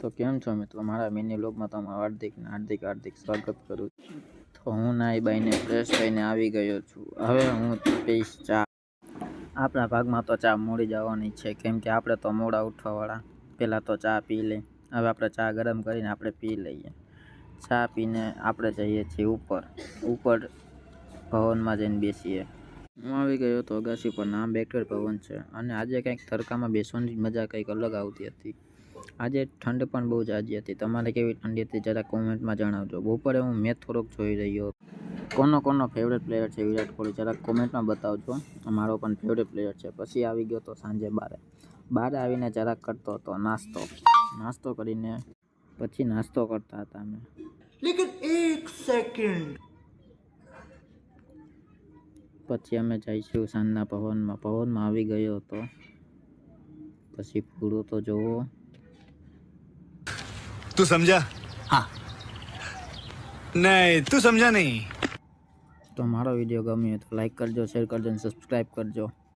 તો કેમ છો મિત્રો, મારા મિની વ્લોગમાં તમારું હાર્દિક સ્વાગત કરું છું। તો હું નાઈ બાઈને ફ્રેશ થઈને આવી ગયો છું। હવે હું પીશ ચા। આપણા ભાગમાં તો ચા મોડી જવાની છે, કેમ કે આપણે તો મોડા ઉઠવાવાળા। પહેલાં તો ચા પી લઈ, હવે આપણે ચા ગરમ કરીને આપણે પી લઈએ। ચા પીને આપણે જઈએ છીએ ઉપર ભવનમાં જઈને બેસીએ। હું આવી ગયો તો અગાસી પર, નામ બેક્ટર ભવન છે, અને આજે કંઈક તડકામાં બેસવાની મજા કંઈક અલગ આવતી હતી। આજે ઠંડ પણ બહુ ઝાઝી હતી। તમારે કેવી ઠંડી હતી જરા કોમેન્ટમાં જણાવજો। બપોરે હું મેચ થોડોક જોઈ રહ્યો હતો। કોનો ફેવરેટ પ્લેયર છે વિરાટ કોહલી, જરા કોમેન્ટમાં બતાવજો। મારો પણ ફેવરેટ પ્લેયર છે। પછી આવી ગયો તો સાંજે બારે આવીને જરાક કરતો હતો નાસ્તો કરીને પછી નાસ્તો કરતા હતા અમે। लेकिन एक सेकंड પછી અમે જઈશું સાંજના પવનમાં આવી ગયો હતો। પછી પૂરો તો જોવો। तू समझा? हाँ नहीं तू समझा नहीं। તો મારો વિડીયો ગમ્યો તો લાઈક કરજો, શેર કરજો અને સબસ્ક્રાઈબ કરજો।